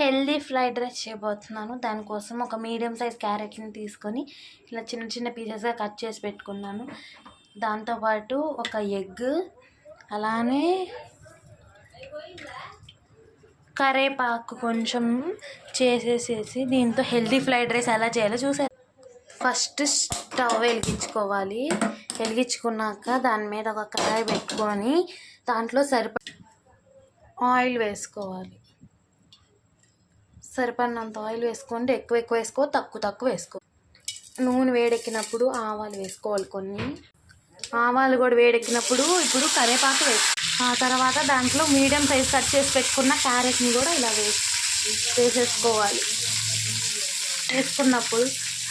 Healthy fried rice చేయబోతున్నాను. దానికోసం ఒక మీడియం సైజ్ క్యారెట్ని తీసుకొని ఇలా చిన్న చిన్న పీసెస్గా కట్ చేసి పెట్టుకున్నాను. దాంతోపాటు ఒక ఎగ్, అలానే కరేపాకు కొంచెం చేసేసేసి దీంతో హెల్దీ ఫ్రైడ్ రైస్ ఎలా చేయాలో చూసారు. First stove వెలిగించుకోవాలి. వెలిగించుకున్నాక దాని మీద ఒక కడాయి పెట్టుకొని దాంట్లో ఆయిల్ వేసుకోవాలి. సరిపడినంత ఆయిల్ వేసుకుంటే ఎక్కువ వేసుకో, తక్కువ వేసుకో. నూనె వేడెక్కినప్పుడు ఆవాలు వేసుకోవాలి. కొన్ని ఆవాలు కూడా వేడెక్కినప్పుడు ఇప్పుడు కరివేపాకు ఆ తర్వాత దాంట్లో మీడియం సైజ్ కట్ చేసి పెట్టుకున్న క్యారెట్ని కూడా ఇలా వేసేసుకోవాలి. వేసుకున్నప్పుడు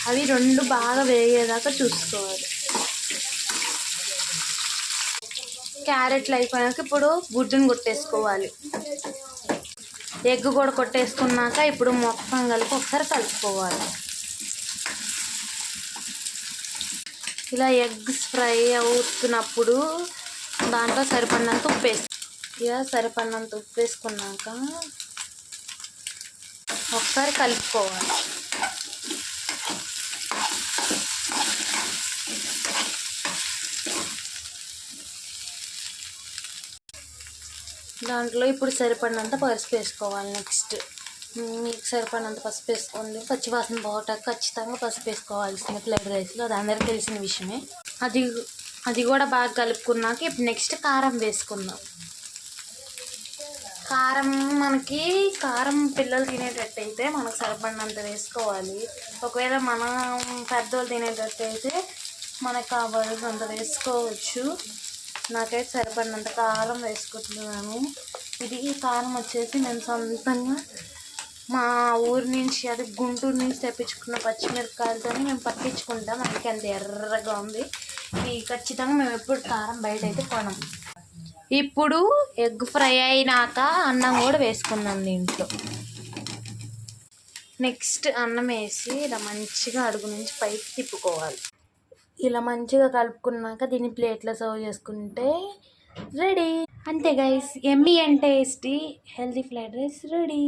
అవి రెండు బాగా వేగేదాకా చూసుకోవాలి. క్యారెట్లు అయిపోయాక ఇప్పుడు గుడ్డుని కొట్టేసుకోవాలి. ఎగ్ కూడా కొట్టేసుకున్నాక ఇప్పుడు మొత్తం కలిపి ఒకసారి కలుపుకోవాలి. ఇలా ఎగ్స్ ఫ్రై అవుతున్నప్పుడు దాంట్లో సరిపడినంత ఉప్పు వేసుకున్నాక ఒకసారి కలుపుకోవాలి. దాంట్లో ఇప్పుడు సరిపడినంత పసుపు వేసుకోవాలి. నెక్స్ట్ మీకు సరిపడినంత పసుపు వేసుకోండి. పచ్చివాసన పోవటానికి ఖచ్చితంగా పసుపు వేసుకోవాల్సింది ఫ్రైడ్ రైస్లో, అది అందరికీ తెలిసిన విషయమే. అది కూడా బాగా కలుపుకున్నాక ఇప్పుడు నెక్స్ట్ కారం వేసుకుందాం. కారం పిల్లలు తినేటట్టు అయితే మనకు సరిపడినంత వేసుకోవాలి. ఒకవేళ మనం పెద్దోళ్ళు తినేటట్టు అయితే మనకు కావాల్సినంత వేసుకోవచ్చు. నాకైతే సరిపడినంత కారం వేసుకుంటున్నాను. ఈ కారం వచ్చేసి నేను సొంతంగా మా ఊరి నుంచి, అది గుంటూరు నుంచి తెప్పించుకున్న పచ్చిమిరపకాయలతో మేము పట్టించుకుంటాం. అందుకే అంత ఎర్రగా ఉంది. ఖచ్చితంగా మేము ఎప్పుడు కారం బయట అయితే కొనం. ఇప్పుడు ఎగ్ ఫ్రై అయినాక అన్నం కూడా వేసుకుందాం దీంట్లో. నెక్స్ట్ అన్నం వేసి ఇలా మంచిగా అడుగు నుంచి పైకి తిప్పుకోవాలి. ఇలా మంచిగా కలుపుకున్నాక దీన్ని ప్లేట్లో సర్వ్ చేసుకుంటే రెడీ. అంతే guys, yummy and tasty healthy fried rice ready.